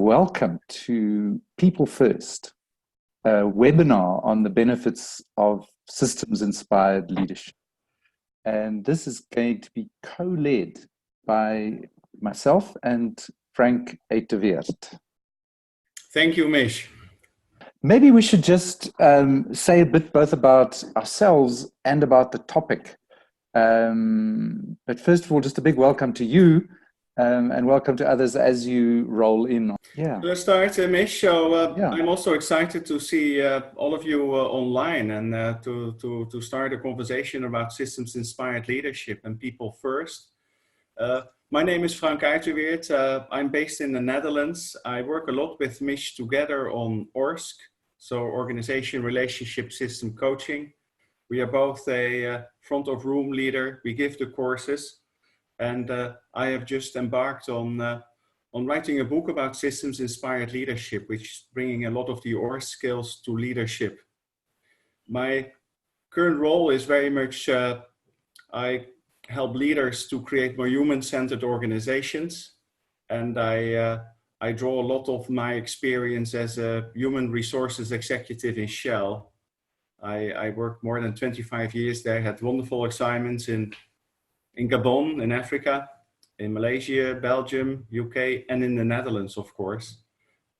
welcome to People First, a webinar on the benefits of systems-inspired leadership. And this is going to be co-led by myself and Frank Eeteweert. Thank you, Mish. Maybe we should just say a bit both about ourselves and about the topic. But first of all, just a big welcome to you. And welcome to others as you roll in. Yeah. Let's start, Mish. So I'm also excited to see all of you online and to start a conversation about systems-inspired leadership and people first. My name is Frank Eeteweert. I'm based in the Netherlands. I work a lot with Mish together on ORSC, so Organization Relationship System Coaching. We are both a front of room leader. We give the courses. And I have just embarked on writing a book about systems-inspired leadership, which is bringing a lot of the ORSC skills to leadership. My current role is very much, I help leaders to create more human-centered organizations. And I draw a lot of my experience as a human resources executive in Shell. I worked more than 25 years there, had wonderful assignments in Gabon, in Africa, in Malaysia, Belgium, UK, and in the Netherlands, of course.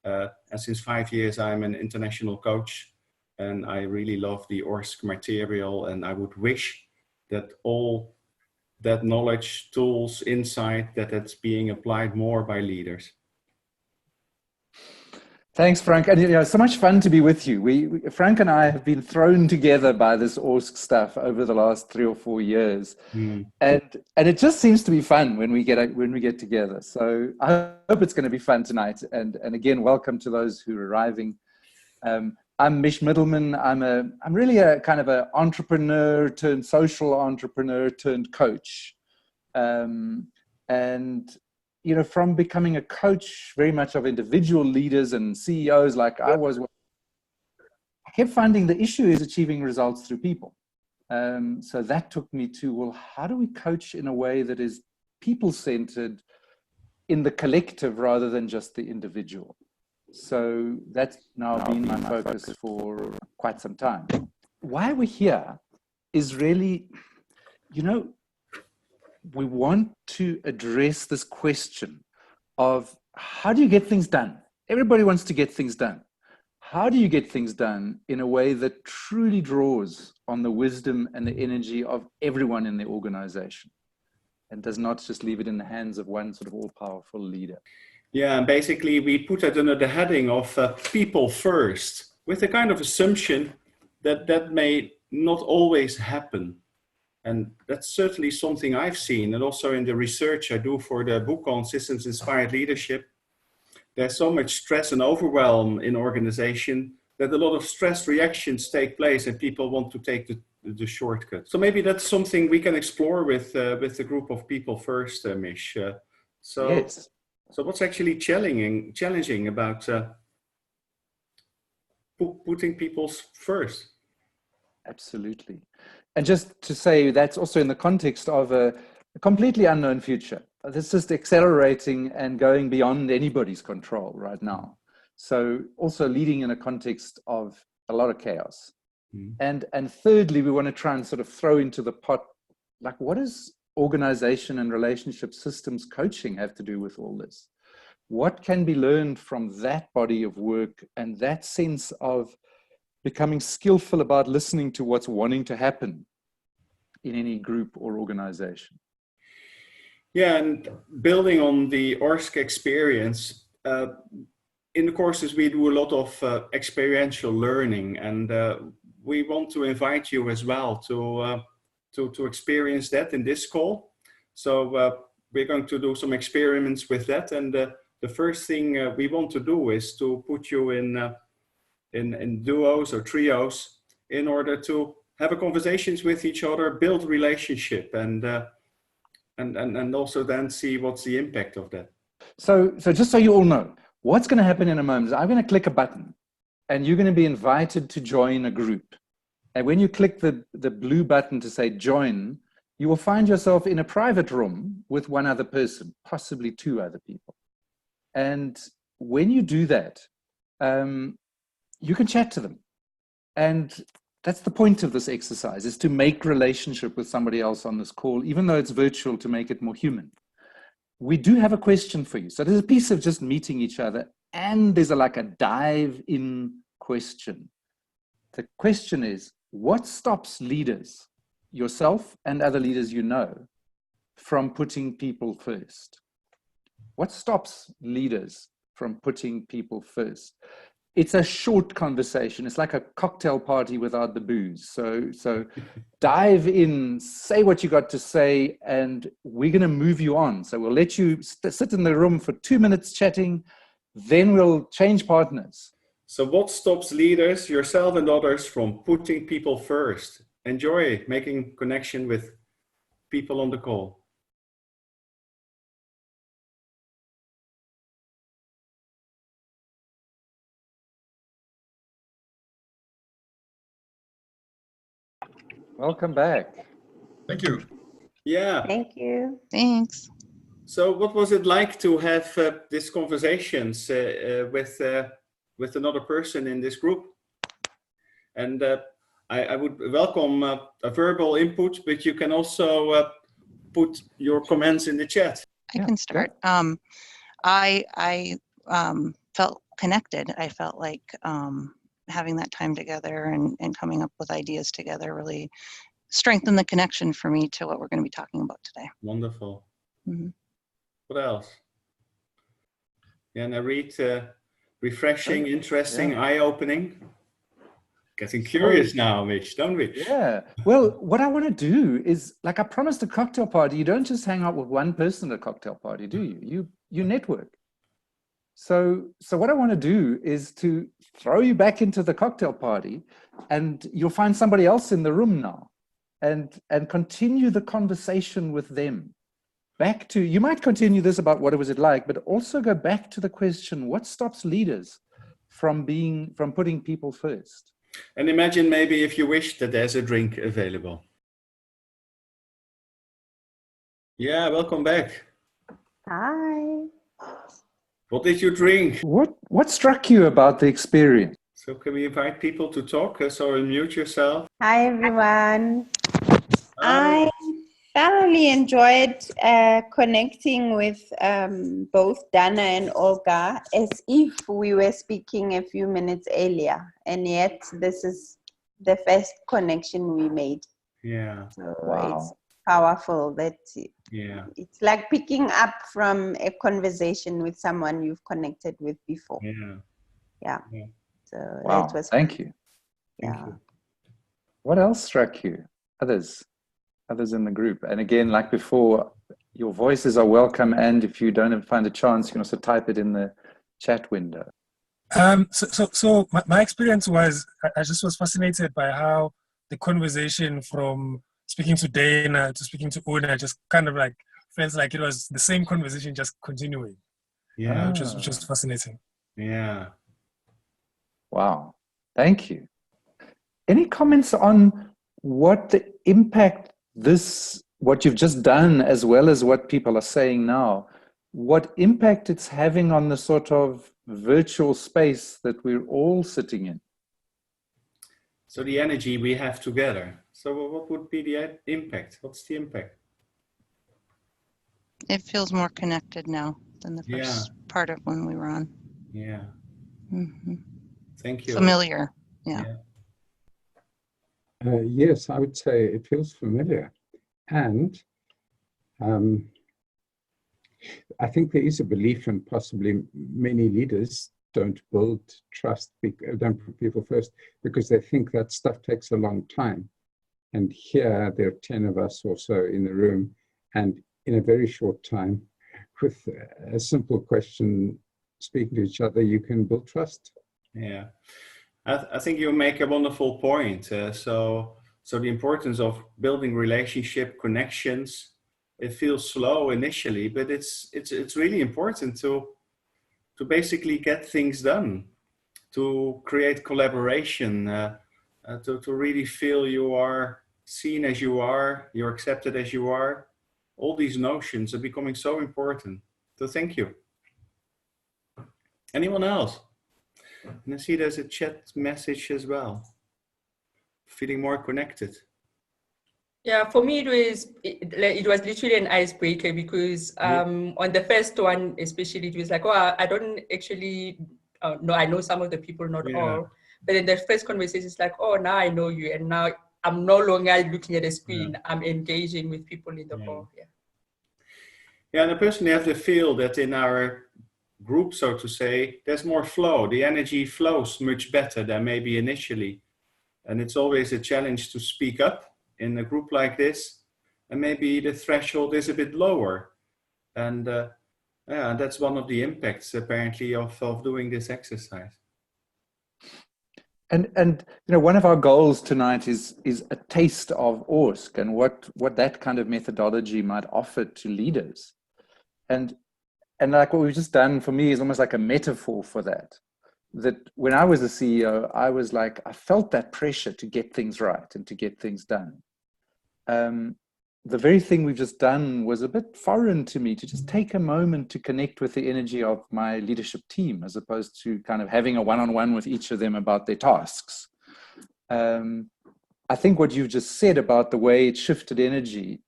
And since 5 years, I'm an international coach, and I really love the ORSC material, and I would wish that all that knowledge, tools, insight, that's being applied more by leaders. Thanks, Frank. And it's so much fun to be with you. Frank and I have been thrown together by this ORSC stuff over the last 3 or 4 years, and it just seems to be fun when we get together. So I hope it's going to be fun tonight. And again, welcome to those who are arriving. I'm Mish Mittleman. I'm really a kind of an entrepreneur turned social entrepreneur turned coach, and you know, from becoming a coach very much of individual leaders and CEOs like I was, I kept finding the issue is achieving results through people. So that took me to, well, how do we coach in a way that is people-centered in the collective rather than just the individual? So that's now been my focus for quite some time. Why we're here is really, you know, we want to address this question of how do you get things done? Everybody wants to get things done. How do you get things done in a way that truly draws on the wisdom and the energy of everyone in the organization and does not just leave it in the hands of one sort of all-powerful leader? Yeah, and basically we put that under the heading of people first, with the kind of assumption that that may not always happen. And that's certainly something I've seen, and also in the research I do for the book on systems-inspired leadership. There's so much stress and overwhelm in organization that a lot of stress reactions take place and people want to take the shortcut. So maybe that's something we can explore with the group of people first, Mish. Yes. So what's actually challenging about putting people first? Absolutely. And just to say that's also in the context of a completely unknown future. This is accelerating and going beyond anybody's control right now. So also leading in a context of a lot of chaos. And thirdly, we want to try and sort of throw into the pot, like, what does organization and relationship systems coaching have to do with all this? What can be learned from that body of work and that sense of becoming skillful about listening to what's wanting to happen in any group or organization? Yeah, and building on the ORSC experience, in the courses we do a lot of experiential learning, and we want to invite you as well to experience that in this call. So we're going to do some experiments with that, and the first thing we want to do is to put you in duos or trios in order to have a conversations with each other, build relationship, and also then see what's the impact of that. So just so you all know, what's going to happen in a moment is I'm going to click a button and you're going to be invited to join a group. And when you click the blue button to say join, you will find yourself in a private room with one other person, possibly 2 other people. And when you do that, you can chat to them. And that's the point of this exercise, is to make relationship with somebody else on this call, even though it's virtual, to make it more human. We do have a question for you. So there's a piece of just meeting each other, and there's like a dive in question. The question is, what stops leaders, yourself and other leaders you know, from putting people first? What stops leaders from putting people first? It's a short conversation. It's like a cocktail party without the booze. So dive in, say what you got to say, and we're going to move you on. So we'll let you sit in the room for 2 minutes chatting, then we'll change partners. So what stops leaders, yourself and others, from putting people first? Enjoy making connection with people on the call. Welcome back. Thank you. Yeah. Thank you. Thanks. So what was it like to have these conversations with another person in this group? And I would welcome a verbal input, but you can also put your comments in the chat. I can start. I felt connected. I felt like having that time together and coming up with ideas together really strengthened the connection for me to what we're going to be talking about today. Wonderful. Mm-hmm. What else? Yeah, and I read refreshing, interesting, eye-opening. Getting curious now, Mitch, don't we? Yeah. Well, what I want to do is, like I promised a cocktail party, you don't just hang out with one person at a cocktail party, do you? You network. So what I want to do is to throw you back into the cocktail party, and you'll find somebody else in the room now, and continue the conversation with them. Back to, you might continue this about what was it like, but also go back to the question, what stops leaders from putting people first? And imagine maybe, if you wish, that there's a drink available. Yeah, welcome back. Hi. What did you drink? What struck you about the experience? So can we invite people to talk? So unmute yourself. Hi, everyone. I thoroughly enjoyed connecting with both Dana and Olga, as if we were speaking a few minutes earlier, and yet this is the first connection we made. Yeah. So wow. It's powerful that it's like picking up from a conversation with someone you've connected with before. Yeah. So wow. that was Thank you. Yeah. What else struck you? Others in the group? And again, like before, your voices are welcome, and if you don't find a chance, you can also type it in the chat window. So my experience was, I just was fascinated by how the conversation from speaking to Dana to speaking to Una just kind of like felt like it was the same conversation just continuing. Yeah. Which was fascinating. Yeah. Wow. Thank you. Any comments on what the impact what you've just done, as well as what people are saying now, what impact it's having on the sort of virtual space that we're all sitting in? So the energy we have together. So what would be the impact? What's the impact? It feels more connected now than the first part of when we were on. Yeah. Mm-hmm. Thank you. Familiar. Yeah. Yes, I would say it feels familiar. And I think there is a belief, and possibly many leaders don't build trust, don't put people first, because they think that stuff takes a long time. And here there are 10 of us or so in the room, and in a very short time, with a simple question, speaking to each other, you can build trust. Yeah, I think you make a wonderful point. So the importance of building relationship connections. It feels slow initially, but it's really important to basically get things done, to create collaboration, to really feel you are seen as you are, you're accepted as you are. All these notions are becoming so important. So thank you. Anyone else? And I see there's a chat message as well. Feeling more connected. Yeah, for me it was literally an icebreaker because on the first one especially, it was like, oh, I don't actually know, I know some of the people, not all. But in the first conversation, it's like, oh, now I know you, and now I'm no longer looking at a screen. I'm engaging with people in the call. Yeah, and I personally have the feel that in our group, so to say, there's more flow. The energy flows much better than maybe initially. And it's always a challenge to speak up in a group like this. And maybe the threshold is a bit lower. And yeah, that's one of the impacts apparently of doing this exercise. And you know, one of our goals tonight is a taste of ORSC and what that kind of methodology might offer to leaders. And like what we've just done for me is almost like a metaphor for that. That when I was a CEO, I was like, I felt that pressure to get things right and to get things done. The very thing we've just done was a bit foreign to me, to just take a moment to connect with the energy of my leadership team, as opposed to kind of having a one-on-one with each of them about their tasks. I think what you've just said about the way it shifted energy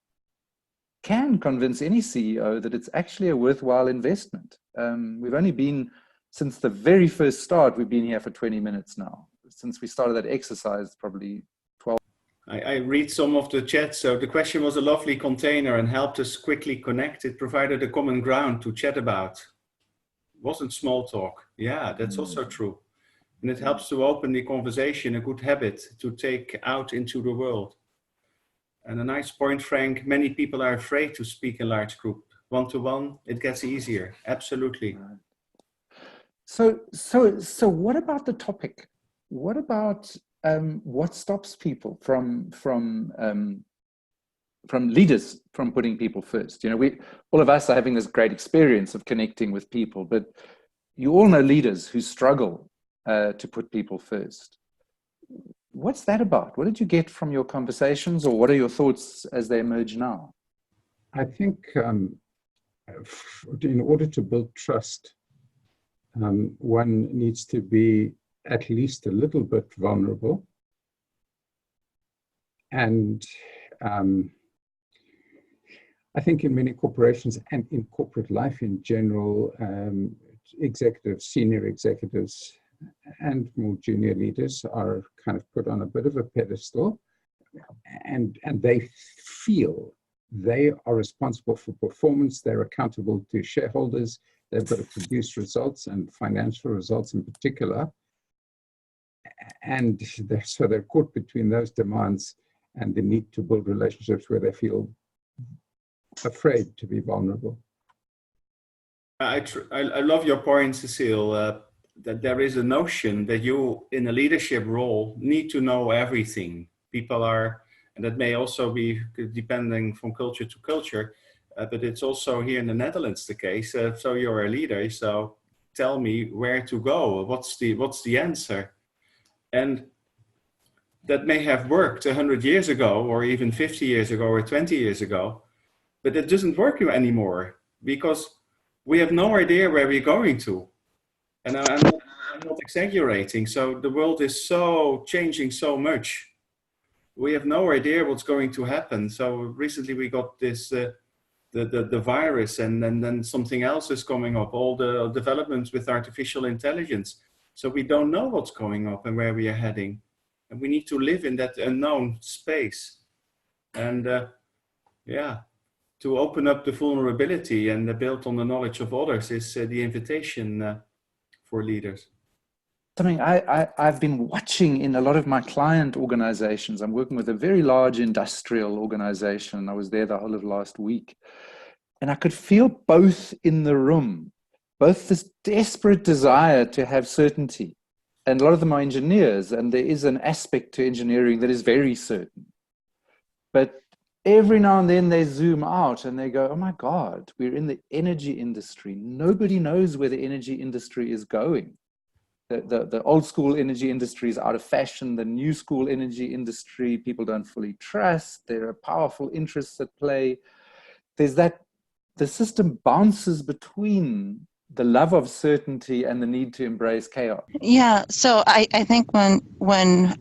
can convince any CEO that it's actually a worthwhile investment. We've only been, since the very first start, we've been here for 20 minutes now. Since we started that exercise, probably 12. I read some of the chat. So the question was a lovely container and helped us quickly connect. It provided a common ground to chat about. It wasn't small talk. Yeah, that's also true. And it helps to open the conversation, a good habit to take out into the world. And a nice point, Frank, many people are afraid to speak in large group. One-to-one, it gets easier. Absolutely. So what about the topic? What about what stops people from leaders from putting people first? You know, all of us are having this great experience of connecting with people, but you all know leaders who struggle to put people first. What's that about? What did you get from your conversations, or what are your thoughts as they emerge now? I think in order to build trust, one needs to be at least a little bit vulnerable. And I think in many corporations and in corporate life in general, executives, senior executives, and more junior leaders are kind of put on a bit of a pedestal, and they feel they are responsible for performance. They're accountable to shareholders. They've got to produce results, and financial results in particular. And so they're caught between those demands and the need to build relationships where they feel afraid to be vulnerable. I love your point, Cecile, that there is a notion that you, in a leadership role, need to know everything. People are, and that may also be depending from culture to culture, but it's also here in the Netherlands the case. So you're a leader, so tell me where to go. What's the answer? And that may have worked 100 years ago, or even 50 years ago, or 20 years ago, but it doesn't work anymore because we have no idea where we're going to. And I'm not exaggerating. So the world is so changing so much. We have no idea what's going to happen. So recently we got this, the virus, and then something else is coming up, all the developments with artificial intelligence. So we don't know what's going up and where we are heading. And we need to live in that unknown space. And yeah, to open up the vulnerability and build on the knowledge of others is the invitation for leaders. Something I've been watching in a lot of my client organizations. I'm working with a very large industrial organization. I was there the whole of last week. And I could feel both in the room, both this desperate desire to have certainty. And a lot of them are engineers, and there is an aspect to engineering that is very certain. But every now and then they zoom out and they go, oh my God, we're in the energy industry. Nobody knows where the energy industry is going. The old school energy industry is out of fashion. The new school energy industry, people don't fully trust. There are powerful interests at play. There's that, the system bounces between the love of certainty and the need to embrace chaos? Yeah, so I think when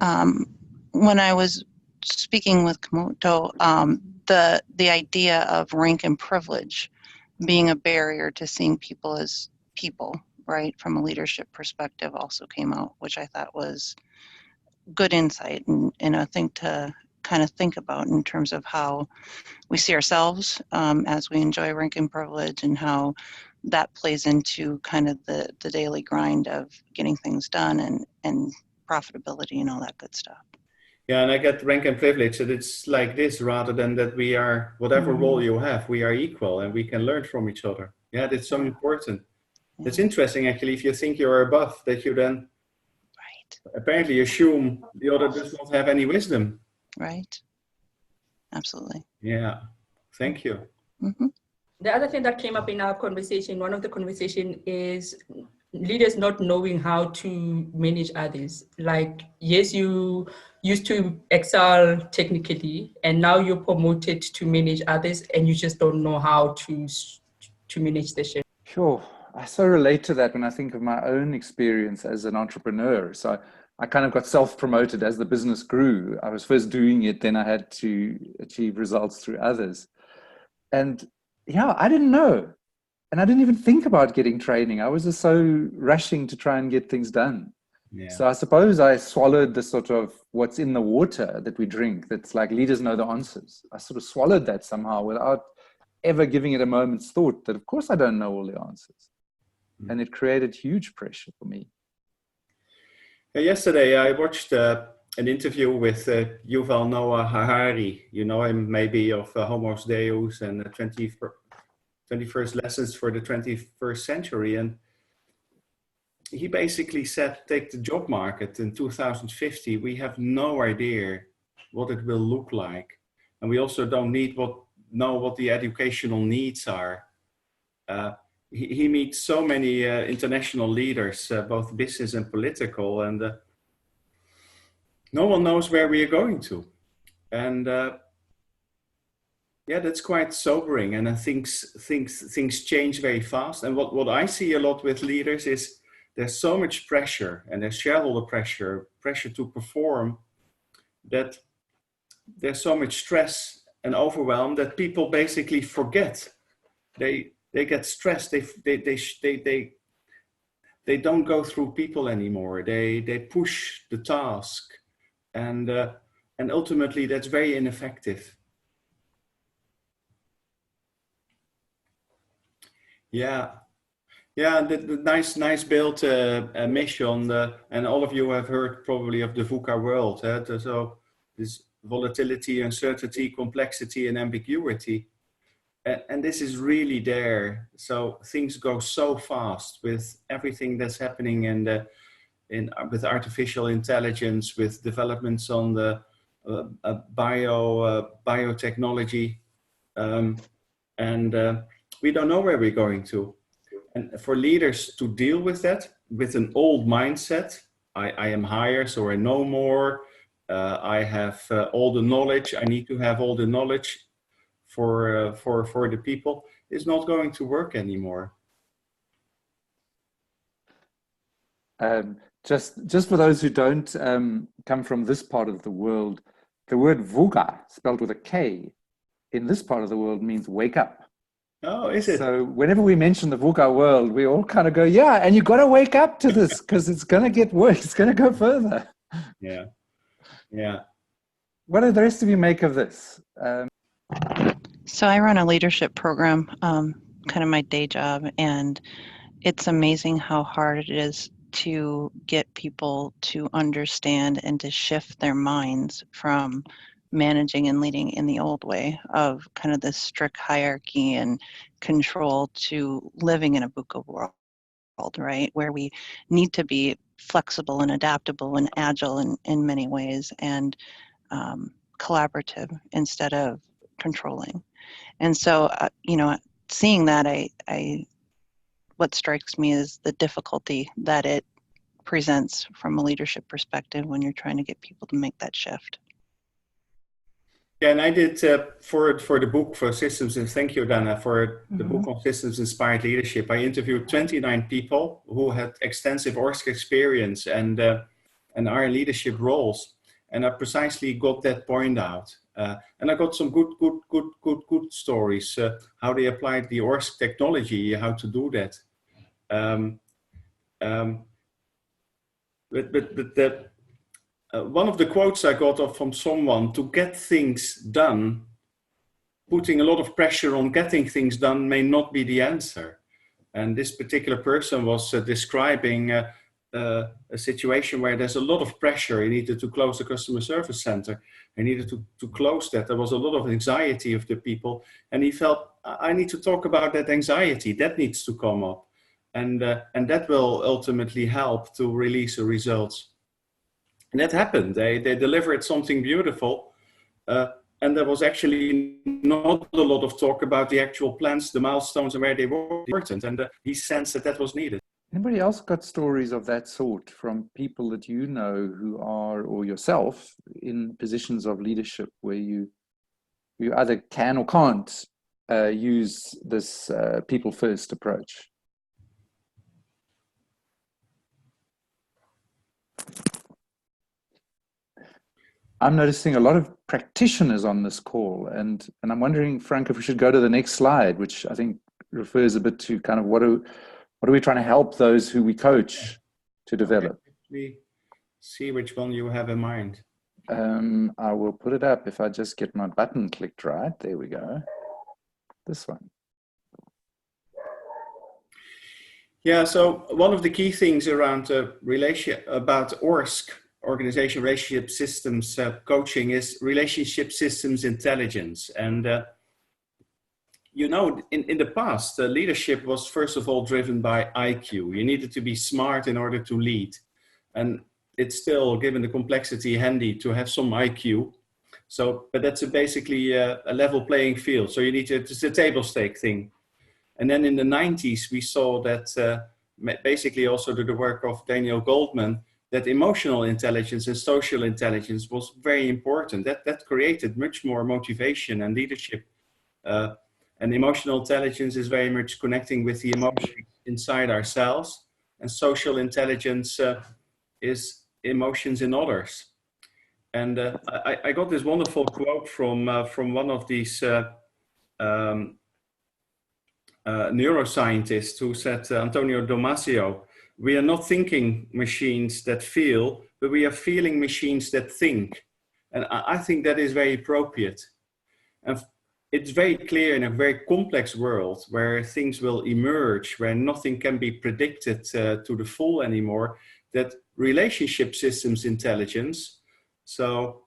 I was speaking with Komodo, the idea of rank and privilege being a barrier to seeing people as people, right, from a leadership perspective also came out, which I thought was good insight and a thing to kind of think about in terms of how we see ourselves as we enjoy rank and privilege, and how that plays into kind of the daily grind of getting things done and profitability and all that good stuff. Yeah, and I get rank and privilege that it's like this, rather than that we are, whatever role you have, we are equal and we can learn from each other. Yeah, that's so important. Yeah. It's interesting, actually, if you think you're above, that you then apparently assume the other does not have any wisdom. Right. Absolutely. Yeah. Thank you. Mm-hmm. The other thing that came up in our conversation, one of the conversation, is leaders not knowing how to manage others. Like, yes, you used to excel technically, and now you're promoted to manage others, and you just don't know how to manage the shift. Sure. I so relate to that when I think of my own experience as an entrepreneur. So I kind of got self-promoted as the business grew. I was first doing it, then I had to achieve results through others. And yeah, I didn't know. And I didn't even think about getting training. I was just so rushing to try and get things done. Yeah. So I suppose I swallowed the sort of what's in the water that we drink. That's like leaders know the answers. I sort of swallowed that somehow without ever giving it a moment's thought that of course I don't know all the answers. And it created huge pressure for me. Yesterday I watched an interview with Yuval Noah Harari. You know him maybe of Homo Deus and 21st Lessons for the 21st Century. And he basically said, take the job market in 2050. We have no idea what it will look like. And we also don't know what the educational needs are. He meets so many international leaders, both business and political, and no one knows where we are going to. And yeah, that's quite sobering. And things change very fast. And what I see a lot with leaders is there's so much pressure, and there's shareholder pressure to perform, that there's so much stress and overwhelm that people basically forget. They get stressed. They don't go through people anymore. They push the task, and ultimately that's very ineffective. Yeah, the nice build, Mish, on and all of you have heard probably of the VUCA world. So this volatility, uncertainty, complexity, and ambiguity. And this is really there. So things go so fast with everything that's happening with artificial intelligence, with developments on the biotechnology, and we don't know where we're going to. And for leaders to deal with that with an old mindset, I am higher, so I know more. I have all the knowledge. I need to have all the knowledge for the people, is not going to work anymore. Just for those who don't come from this part of the world, the word VUCA, spelled with a K, in this part of the world means wake up. Oh, is it? So whenever we mention the VUCA world, we all kind of go, yeah, and you got to wake up to this because it's going to get worse. It's going to go further. Yeah. What do the rest of you make of this? So I run a leadership program, kind of my day job, and it's amazing how hard it is to get people to understand and to shift their minds from managing and leading in the old way of kind of this strict hierarchy and control to living in a VUCA world, right? Where we need to be flexible and adaptable and agile in many ways, and collaborative instead of controlling. And so, seeing that, what strikes me is the difficulty that it presents from a leadership perspective when you're trying to get people to make that shift. Yeah, and I did for the book for systems, and thank you, Dana, for the book on systems inspired leadership. I interviewed 29 people who had extensive ORSC experience and are in leadership roles, and I precisely got that point out. And I got some good stories how they applied the ORSC technology, how to do that. But the one of the quotes I got from someone: to get things done, putting a lot of pressure on getting things done may not be the answer. And this particular person was describing a situation where there's a lot of pressure. He needed to close the customer service center. He needed to close that. There was a lot of anxiety of the people. And he felt, I need to talk about that anxiety. That needs to come up. And that will ultimately help to release the results. And that happened. They delivered something beautiful. And there was actually not a lot of talk about the actual plans, the milestones, and where they were important. And he sensed that that was needed. Anybody else got stories of that sort from people that you know who are, or yourself, in positions of leadership where you either can or can't use this people first approach? I'm noticing a lot of practitioners on this call, and I'm wondering, Frank, if we should go to the next slide, which I think refers a bit to kind of what are we trying to help those who we coach to develop? We see which one you have in mind. I will put it up if I just get my button clicked right. There we go. This one. Yeah, so one of the key things around about ORSC, organization relationship systems coaching, is relationship systems intelligence. And you know, in the past, leadership was first of all driven by IQ. You needed to be smart in order to lead. And it's still, given the complexity, handy to have some IQ. So, but that's basically a level playing field. So you need to, it's a table stake thing. And then in the 90s, we saw that basically also to the work of Daniel Goldman, that emotional intelligence and social intelligence was very important. That created much more motivation and leadership. And emotional intelligence is very much connecting with the emotions inside ourselves. And social intelligence is emotions in others. And I got this wonderful quote from one of these neuroscientists who said, Antonio Damasio, we are not thinking machines that feel, but we are feeling machines that think. And I think that is very appropriate. And it's very clear in a very complex world where things will emerge, where nothing can be predicted to the full anymore, that relationship systems intelligence, so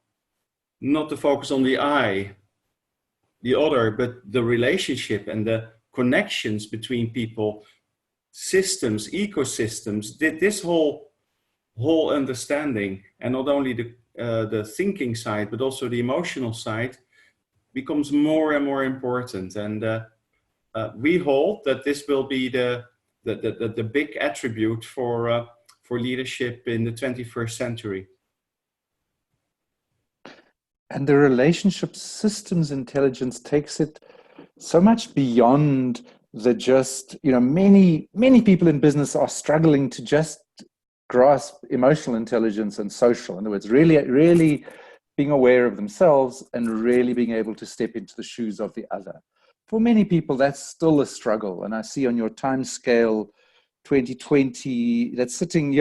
not to focus on the I, the other, but the relationship and the connections between people, systems, ecosystems, this whole understanding, and not only the thinking side, but also the emotional side, becomes more and more important. And we hold that this will be the big attribute for leadership in the 21st century. And the relationship systems intelligence takes it so much beyond the just, you know, many people in business are struggling to just grasp emotional intelligence and social. In other words, really being aware of themselves and really being able to step into the shoes of the other. For many people, that's still a struggle. And I see on your time scale, 2020, that's sitting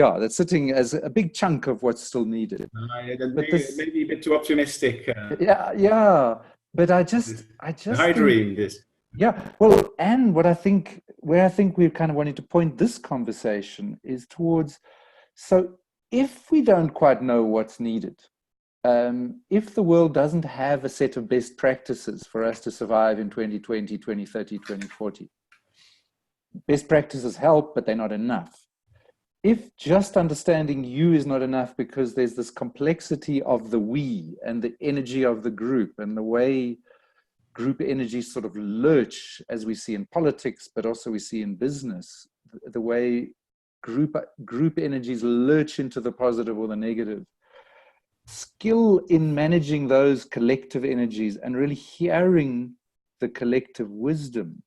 as a big chunk of what's still needed. Maybe a bit too optimistic. Yeah. But I just I dream this. Yeah. Well, and where I think we're kind of wanting to point this conversation is towards, so if we don't quite know what's needed, if the world doesn't have a set of best practices for us to survive in 2020, 2030, 2040, best practices help, but they're not enough. If just understanding you is not enough because there's this complexity of the we and the energy of the group and the way group energies sort of lurch, as we see in politics, but also we see in business, the way group energies lurch into the positive or the negative. skill in managing those collective energies and really hearing the collective wisdom,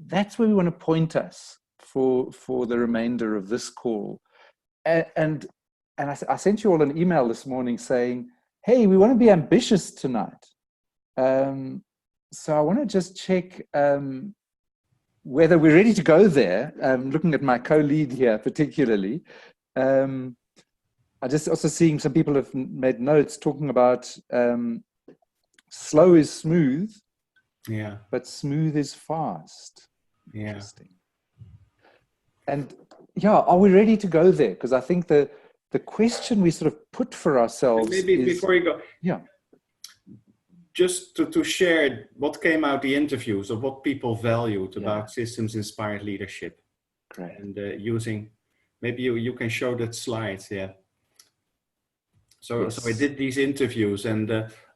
that's where we want to point us for the remainder of this call. And I sent you all an email this morning saying, hey, we want to be ambitious tonight. So I want to just check whether we're ready to go there. Looking at my co-lead here particularly. I just also seeing some people have made notes talking about slow is smooth, but smooth is fast. Yeah. Interesting. And yeah, are we ready to go there? Because I think the question we sort of put for ourselves maybe is, before you go, yeah, just to share what came out the interviews of what people valued about systems-inspired leadership. Great. And using, maybe you can show that slide, yeah. So I did these interviews, and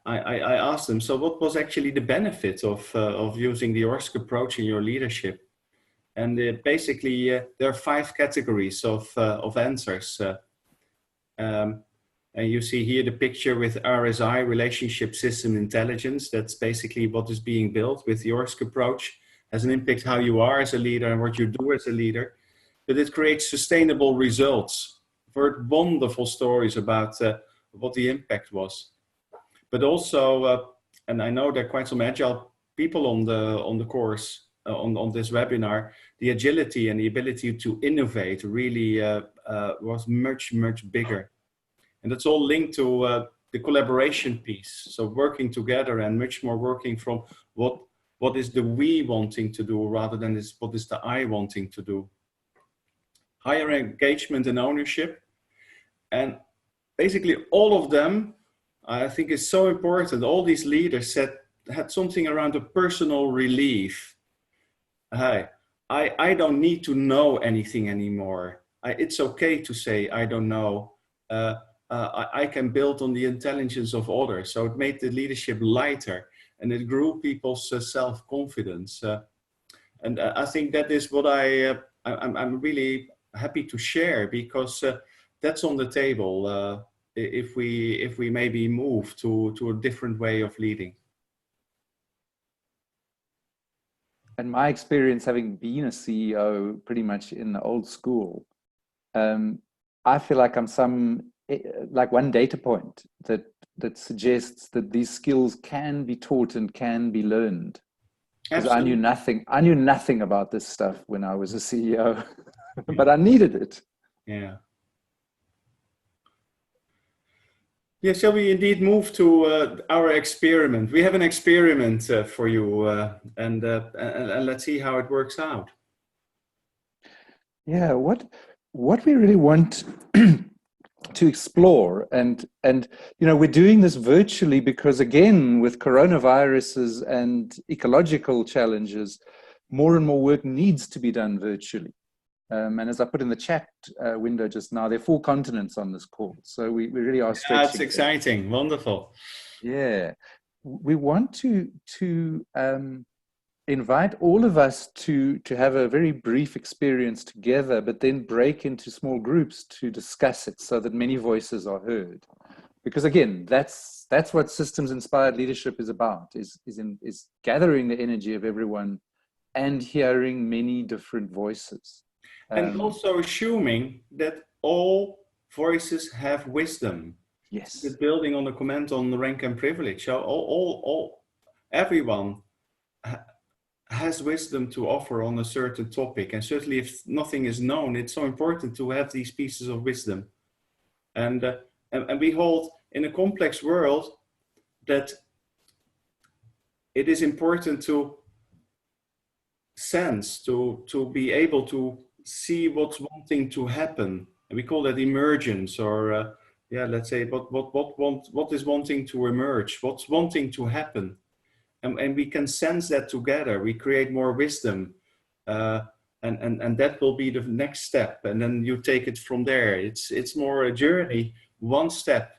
I asked them, so what was actually the benefit of using the ORSC approach in your leadership? And basically, there are 5 categories of answers. And you see here the picture with RSI, Relationship System Intelligence. That's basically what is being built with the ORSC approach. Has an impact how you are as a leader and what you do as a leader. But it creates sustainable results. I've heard wonderful stories about what the impact was. But also, and I know there are quite some agile people on the course, on this webinar, the agility and the ability to innovate really was much, much bigger. And that's all linked to the collaboration piece. So working together and much more working from what is the we wanting to do rather than what is the I wanting to do. Higher engagement and ownership. And basically all of them, I think is so important. All these leaders had something around a personal relief. Hey, I don't need to know anything anymore. It's okay to say I don't know. I can build on the intelligence of others. So it made the leadership lighter, and it grew people's self-confidence. And I think that is what I'm really happy to share, because that's on the table if we maybe move to a different way of leading. And my experience, having been a CEO pretty much in the old school, I feel like I'm like one data point that suggests that these skills can be taught and can be learned. Because I knew nothing about this stuff when I was a CEO, but I needed it. Yeah. Yeah, shall we indeed move to our experiment? We have an experiment for you, and let's see how it works out. Yeah, what we really want to explore, and you know, we're doing this virtually because, again, with coronaviruses and ecological challenges, more and more work needs to be done virtually. And as I put in the chat window just now, there are 4 continents on this call. So we really are stretching. That's exciting. Wonderful. Yeah. We want to invite all of us to have a very brief experience together, but then break into small groups to discuss it so that many voices are heard. Because again, that's what systems-inspired leadership is about, is gathering the energy of everyone and hearing many different voices. And also assuming that all voices have wisdom. Yes. It's building on the comment on the rank and privilege. So everyone has wisdom to offer on a certain topic. And certainly if nothing is known, it's so important to have these pieces of wisdom. And we hold in a complex world that it is important to sense, to be able to see what's wanting to happen. And we call that emergence, or let's say what is wanting to emerge, what's wanting to happen. And we can sense that together. We create more wisdom, and that will be the next step. And then you take it from there. It's more a journey, one step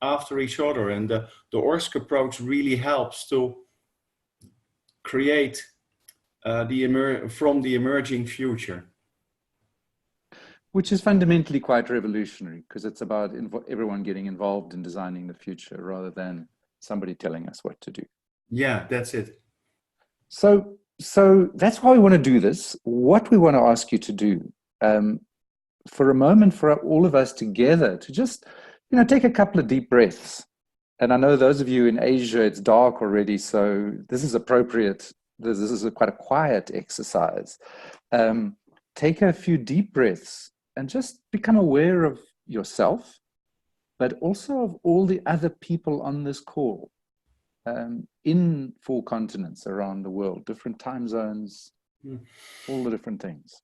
after each other. And the ORSC approach really helps to create from the emerging future. Which is fundamentally quite revolutionary, because it's about everyone getting involved in designing the future rather than somebody telling us what to do. Yeah, that's it. So that's why we want to do this. What we want to ask you to do, for a moment, for all of us together, to just, take a couple of deep breaths. And I know those of you in Asia, it's dark already, so this is appropriate. This is quite a quiet exercise. Take a few deep breaths and just become aware of yourself, but also of all the other people on this call, in 4 continents around the world, different time zones, all the different things.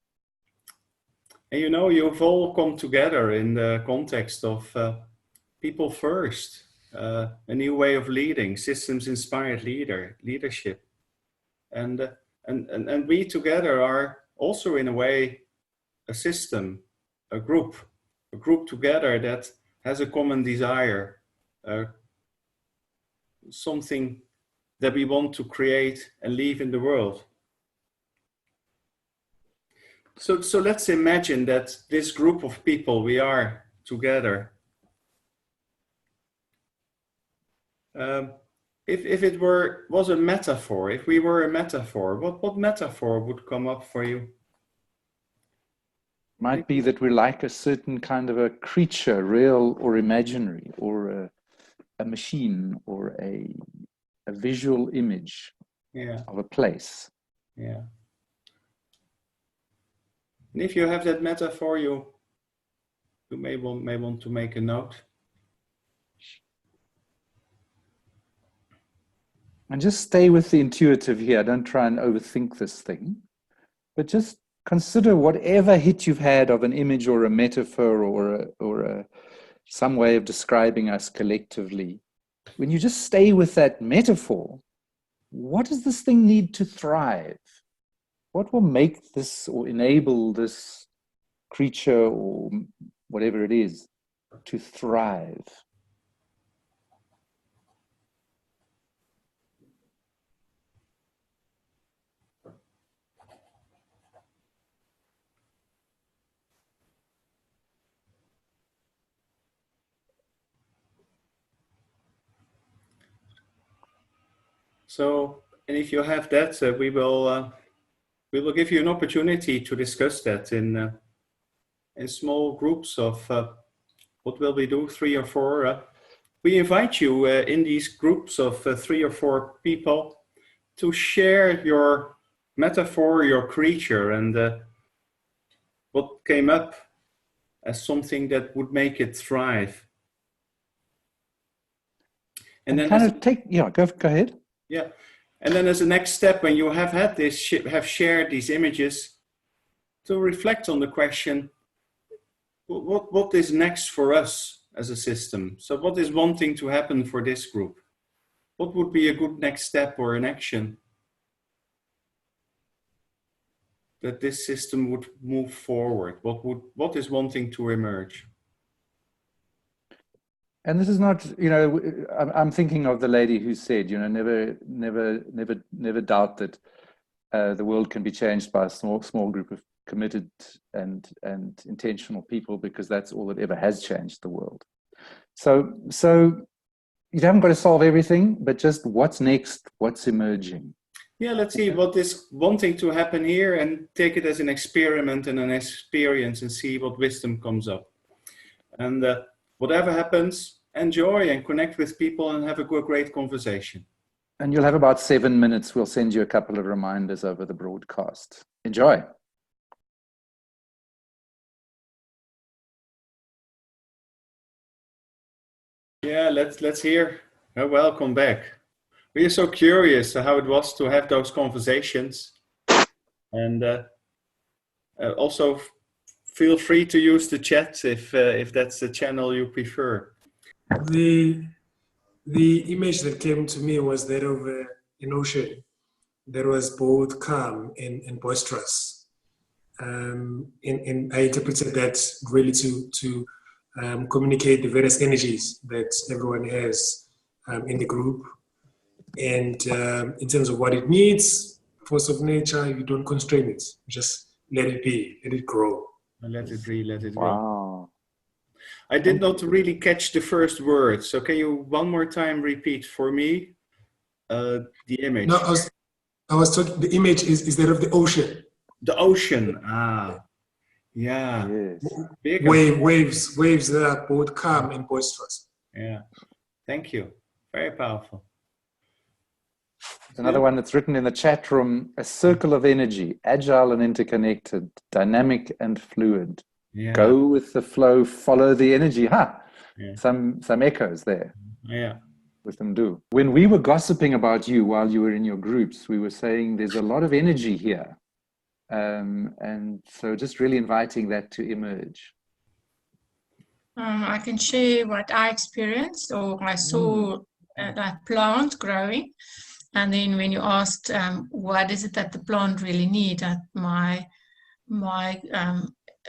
And you've all come together in the context of people first, a new way of leading, systems-inspired leadership. And we together are also in a way a system, a group together that has a common desire, something that we want to create and leave in the world. So let's imagine that this group of people, we are together. If it was a metaphor, if we were a metaphor, what metaphor would come up for you? Might be that we're like a certain kind of a creature, real or imaginary, or a machine, or a visual image of a place. Yeah. And if you have that metaphor, you may want to make a note. And just stay with the intuitive here. Don't try and overthink this thing, but just consider whatever hit you've had of an image or a metaphor or some way of describing us collectively. When you just stay with that metaphor, what does this thing need to thrive? What will make this or enable this creature or whatever it is to thrive? So, and if you have that, we will give you an opportunity to discuss that in small groups of what will we do, 3 or 4. We invite you in these groups of 3 or 4 people to share your metaphor, your creature, and what came up as something that would make it thrive. And then kind of go ahead. Yeah, and then as a next step, when you have had this, have shared these images, to reflect on the question, what is next for us as a system? So what is wanting to happen for this group? What would be a good next step or an action that this system would move forward? What is wanting to emerge? And this is not, I'm thinking of the lady who said, never doubt that the world can be changed by a small group of committed and intentional people, because that's all that ever has changed the world. So you haven't got to solve everything, but just what's next, what's emerging. Yeah, let's see what is wanting to happen here, and take it as an experiment and an experience, and see what wisdom comes up. And whatever happens, enjoy and connect with people and have a great conversation. And you'll have about 7 minutes. We'll send you a couple of reminders over the broadcast. Enjoy. Yeah, let's hear. Welcome back. We are so curious how it was to have those conversations, and also feel free to use the chat if that's the channel you prefer. The image that came to me was that of an ocean that was both calm and boisterous. And I interpreted that really to communicate the various energies that everyone has in the group. And in terms of what it needs, force of nature, you don't constrain it, just let it be, let it grow. Let it be, let it be. Wow. I did not really catch the first word, so can you one more time repeat for me the image? No, I was talking, the image is that of the ocean. The ocean, yeah. Yes. Waves that are both calm and boisterous. Yeah, thank you. Very powerful. Another one that's written in the chat room: a circle of energy, agile and interconnected, dynamic and fluid. Yeah. Go with the flow, follow the energy. Yeah. Some echoes there. Yeah. With them do. When we were gossiping about you while you were in your groups, we were saying there's a lot of energy here. And so just really inviting that to emerge. I can share what I experienced, or I saw that plant growing. And then when you asked what is it that the plant really needs, my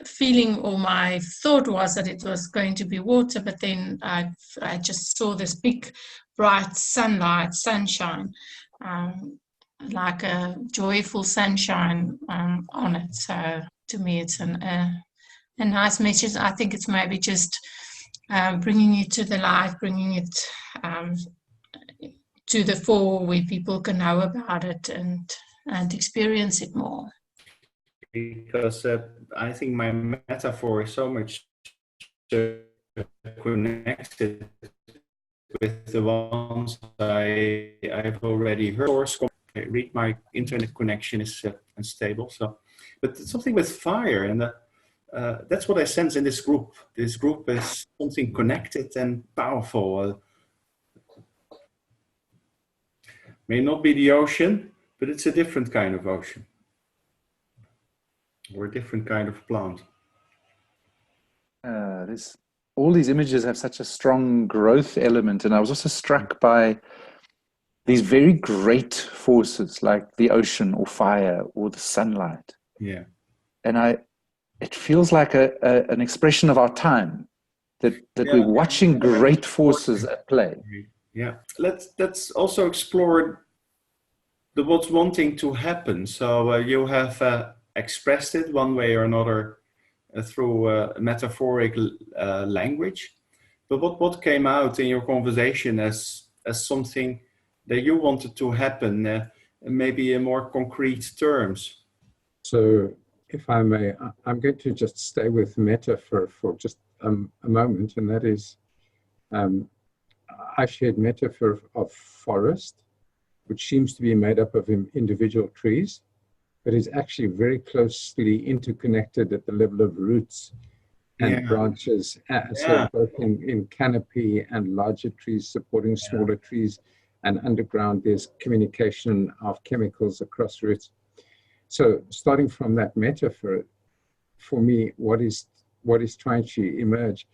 feeling or my thought was that it was going to be water, but then I just saw this big bright sunshine, like a joyful sunshine on it. So to me it's a nice message. I think it's maybe just bringing it to the light, bringing it to the fore where people can know about it and experience it more. Because I think my metaphor is so much connected with the ones I've already heard. Read my internet connection is unstable, so but something with fire, and that's what I sense in this group. This group is something connected and powerful. May not be the ocean, but it's a different kind of ocean. Or a different kind of plant. All these images have such a strong growth element, and I was also struck by these very great forces like the ocean or fire or the sunlight. Yeah. And it feels like an expression of our time, that we're watching great forces at play. Yeah. Let's also explore what's wanting to happen. So you have expressed it one way or another through metaphoric language, but what came out in your conversation as something that you wanted to happen, maybe in more concrete terms? So if I may, I'm going to just stay with metaphor for just a moment, and that is I shared metaphor of forest, which seems to be made up of individual trees, but is actually very closely interconnected at the level of roots and branches. So both in canopy and larger trees supporting smaller trees, and underground there's communication of chemicals across roots. So starting from that metaphor, for me, what is trying to emerge,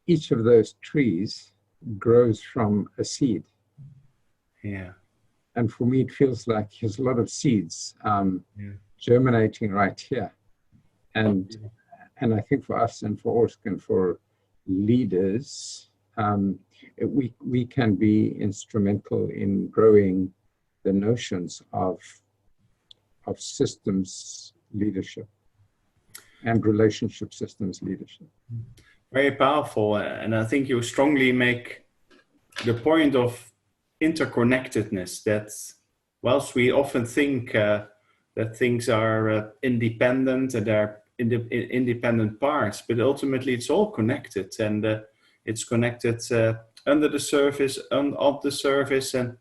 each of those trees grows from a seed. Yeah. And for me, it feels like there's a lot of seeds germinating right here. And I think for us and for Orsk and for leaders, we can be instrumental in growing the notions of systems leadership and relationship systems leadership. Very powerful. And I think you strongly make the point of interconnectedness, that whilst we often think that things are independent and they're independent parts, but ultimately it's all connected, and it's connected under the surface and of the surface, and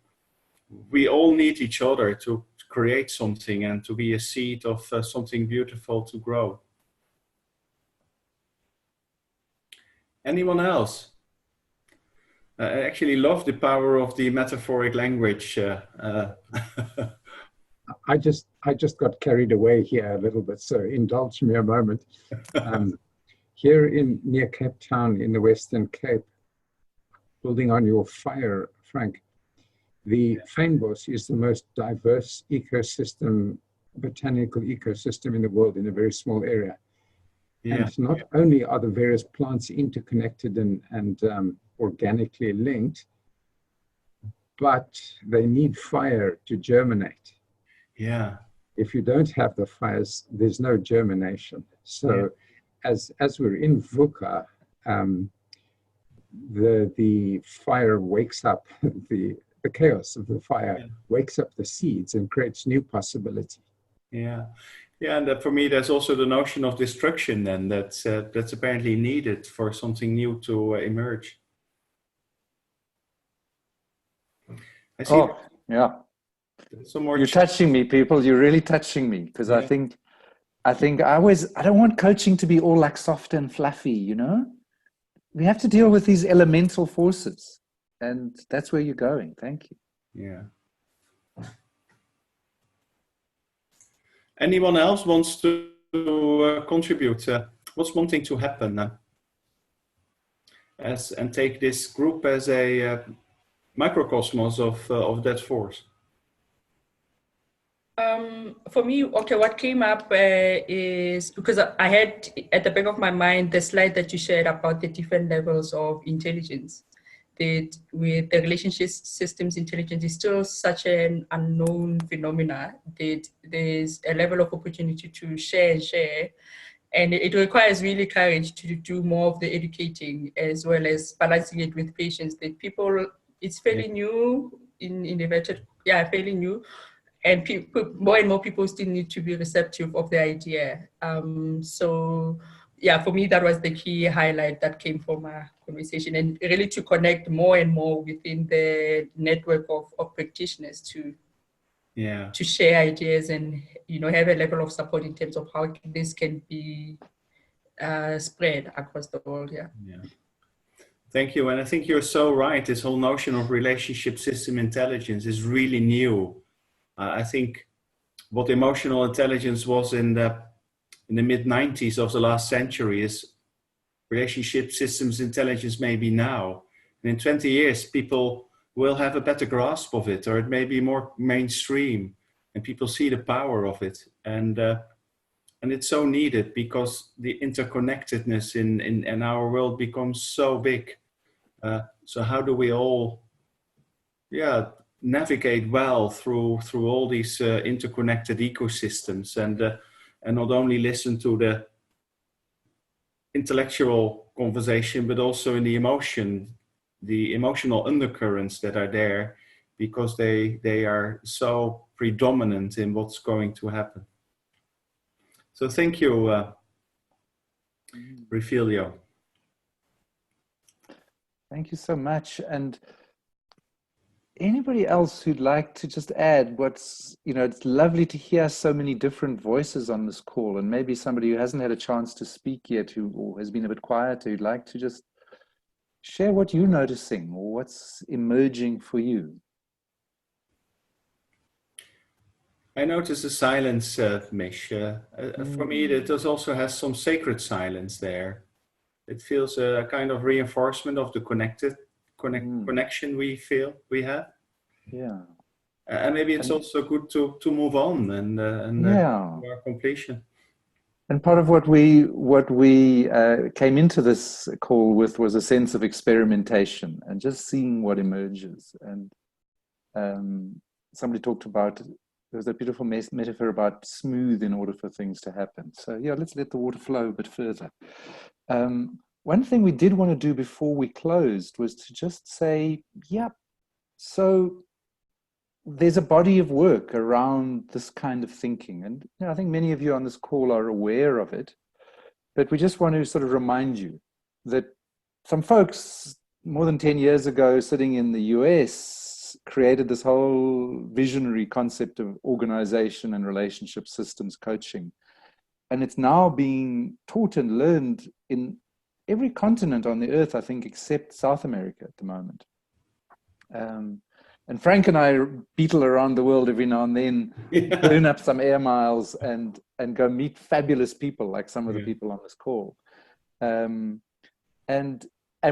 we all need each other to create something and to be a seed of something beautiful to grow. Anyone else? I actually love the power of the metaphoric language. I just got carried away here a little bit, so indulge me a moment. Here near Cape Town in the Western Cape, building on your fire, Frank, the fynbos is the most diverse ecosystem, botanical ecosystem in the world in a very small area. And not only are the various plants interconnected and organically linked, but they need fire to germinate. Yeah. if you don't have the fires, there's no germination. So as we're in VUCA, the fire wakes up, the chaos of the fire wakes up the seeds and creates new possibility. Yeah, and for me, there's also the notion of destruction then that's apparently needed for something new to emerge. I see. Oh, yeah. Some more. You're touching me, people. You're really touching me, because I think I don't want coaching to be all like soft and fluffy, you know? We have to deal with these elemental forces, and that's where you're going. Thank you. Yeah. Anyone else wants to contribute? What's wanting to happen and take this group as a microcosmos of that force? For me, okay, what came up is because I had at the back of my mind the slide that you shared about the different levels of intelligence. That with the relationship systems intelligence is still such an unknown phenomena that there's a level of opportunity to share, and it requires really courage to do more of the educating as well as balancing it with patients. That people, it's fairly new in innovative, fairly new. And people, more and more people still need to be receptive of the idea. So yeah, for me, that was the key highlight that came from our conversation, and really to connect more and more within the network of practitioners to share ideas and, you know, have a level of support in terms of how this can be spread across the world. Yeah. Thank you. And I think you're so right. This whole notion of relationship system intelligence is really new. I think what emotional intelligence was in the mid-90s of the last century is relationship systems intelligence maybe now. And in 20 years, people will have a better grasp of it, or it may be more mainstream, and people see the power of it. And it's so needed because the interconnectedness in our world becomes so big. So how do we all, navigate well through all these interconnected ecosystems, and not only listen to the intellectual conversation, but also in the emotional undercurrents that are there, because they are so predominant in what's going to happen. So thank you, Refilio. Thank you so much. And anybody else who'd like to just add what's, you know, it's lovely to hear so many different voices on this call, and maybe somebody who hasn't had a chance to speak yet, or has been a bit quieter, who'd like to just share what you're noticing or what's emerging for you. I notice the silence, Mish. For me, it also has some sacred silence there. It feels a kind of reinforcement of the connection we feel we have. Yeah. And maybe it's also good to move on and to our completion. And part of what we came into this call with was a sense of experimentation and just seeing what emerges. And somebody talked about, there was a beautiful metaphor about smooth in order for things to happen. So yeah, let's let the water flow a bit further. One thing we did want to do before we closed was to just say, so there's a body of work around this kind of thinking. And you know, I think many of you on this call are aware of it, but we just want to sort of remind you that some folks more than 10 years ago sitting in the US created this whole visionary concept of organization and relationship systems coaching. And it's now being taught and learned in every continent on the earth, I think, except South America at the moment. And Frank and I beetle around the world every now and then, burn up some air miles and go meet fabulous people like some of the people on this call. And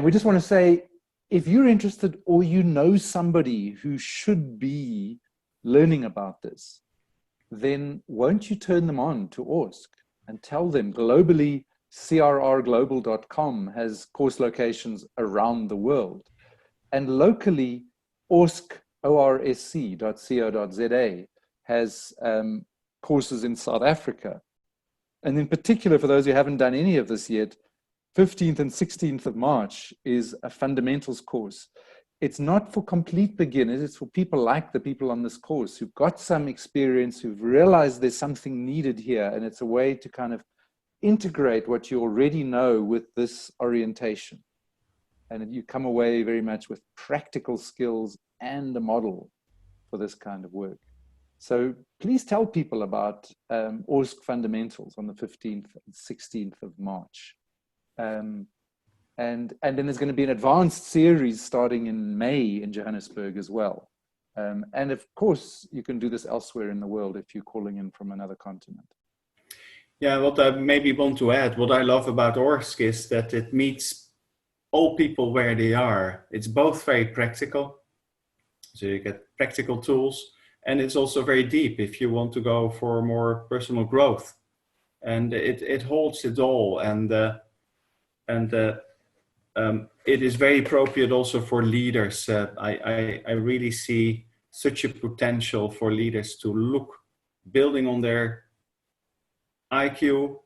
we just want to say, if you're interested or you know somebody who should be learning about this, then won't you turn them on to ORSC and tell them globally, crrglobal.com has course locations around the world. And locally, ORSC, orsc.co.za has courses in South Africa. And in particular, for those who haven't done any of this yet, 15th and 16th of March is a fundamentals course. It's not for complete beginners, it's for people like the people on this course who've got some experience, who've realized there's something needed here, and it's a way to kind of integrate what you already know with this orientation. And you come away very much with practical skills and a model for this kind of work. So please tell people about ORSC Fundamentals on the 15th and 16th of March. And then there's going to be an advanced series starting in May in Johannesburg as well. And of course, you can do this elsewhere in the world if you're calling in from another continent. Yeah, what I maybe want to add, what I love about ORSC is that it meets all people where they are. It's both very practical, so you get practical tools, and it's also very deep if you want to go for more personal growth. And it holds it all, and it is very appropriate also for leaders. I really see such a potential for leaders to look, building on their IQ,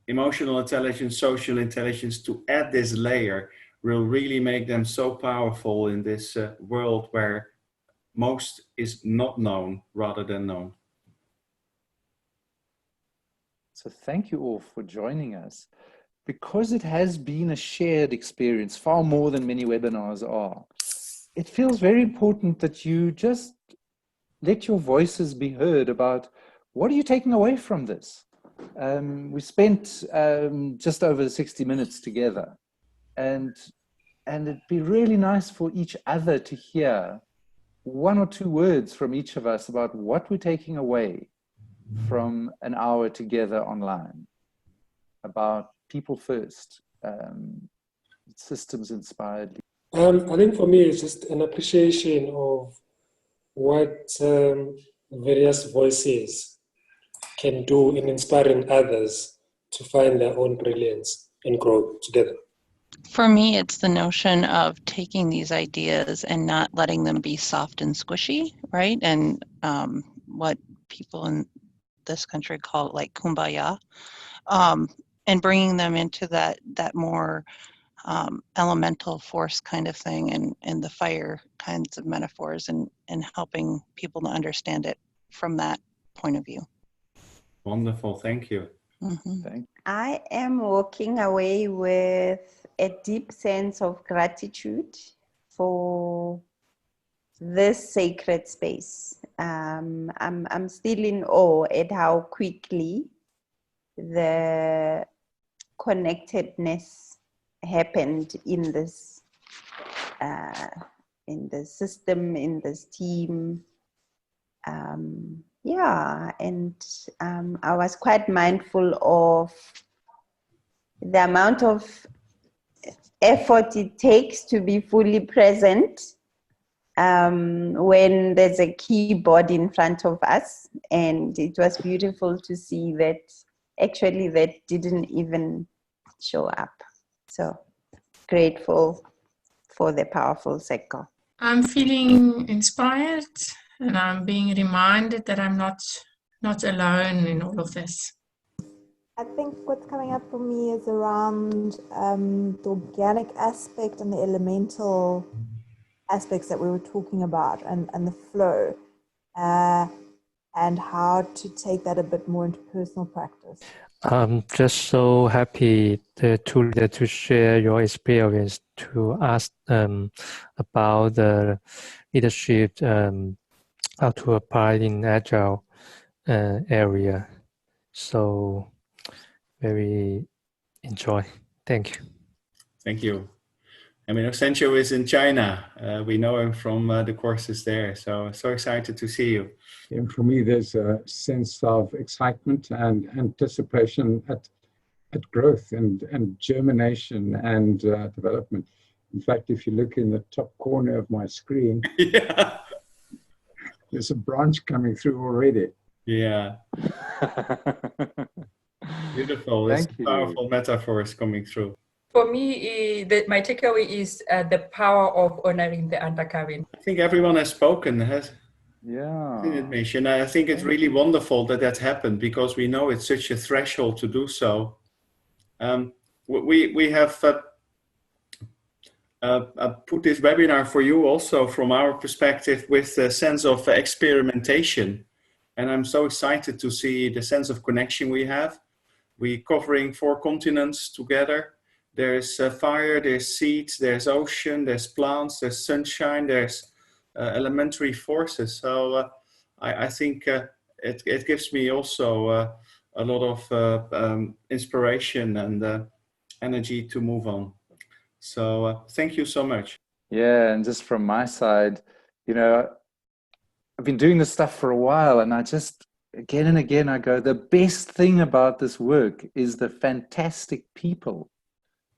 emotional intelligence, social intelligence, to add this layer will really make them so powerful in this world where most is not known rather than known. So thank you all for joining us. Because it has been a shared experience, far more than many webinars are, it feels very important that you just let your voices be heard about what are you taking away from this. We spent just over 60 minutes together, and it'd be really nice for each other to hear one or two words from each of us about what we're taking away from an hour together online, about people first, systems inspired. I think for me, it's just an appreciation of what various voices can do in inspiring others to find their own brilliance and grow together. For me, it's the notion of taking these ideas and not letting them be soft and squishy, right? And what people in this country call like kumbaya, and bringing them into that more elemental force kind of thing, and the fire kinds of metaphors, and helping people to understand it from that point of view. Wonderful, thank you. Mm-hmm. Thank you. I am walking away with a deep sense of gratitude for this sacred space. I'm still in awe at how quickly the connectedness happened in this system, in this team. Yeah, and I was quite mindful of the amount of effort it takes to be fully present when there's a keyboard in front of us. And it was beautiful to see that actually that didn't even show up. So grateful for the powerful circle. I'm feeling inspired, and I'm being reminded that I'm not alone in all of this. I think what's coming up for me is around the organic aspect and the elemental aspects that we were talking about, and the flow, and how to take that a bit more into personal practice. I'm just so happy to share your experience, to ask about the leadership, how to apply in agile area. So very enjoy. Thank you. Thank you. I mean, Sancho is in China. We know him from the courses there. So excited to see you. And for me, there's a sense of excitement and anticipation at growth and germination and development. In fact, if you look in the top corner of my screen, Yeah. There's a branch coming through already. Yeah. Beautiful. It's powerful metaphors coming through. For me, my takeaway is the power of honoring the undercurrent. I think everyone has spoken. Yeah. Mission. I think it's really wonderful that that happened, because we know it's such a threshold to do so. We have put this webinar for you also from our perspective with a sense of experimentation. And I'm so excited to see the sense of connection we have. We're covering 4 continents together. There's fire, there's seeds, there's ocean, there's plants, there's sunshine, there's elementary forces. So I think it gives me also a lot of inspiration and energy to move on. So thank you so much. Yeah, and just from my side, you know, I've been doing this stuff for a while, and I just, again and again, I go, the best thing about this work is the fantastic people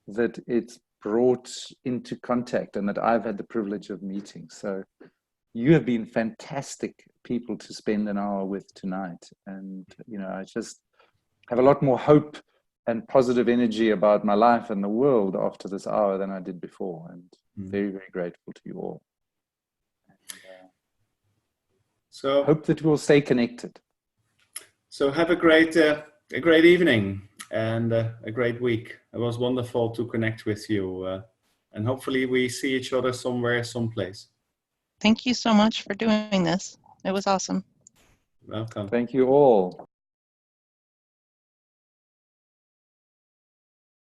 that it's brought into contact and that I've had the privilege of meeting. So you have been fantastic people to spend an hour with tonight. And, you know, I just have a lot more hope and positive energy about my life and the world after this hour than I did before. And very, very grateful to you all. And, so hope that we'll stay connected. So have a great evening and a great week. It was wonderful to connect with you. And hopefully we see each other somewhere, someplace. Thank you so much for doing this. It was awesome. Welcome. Thank you all.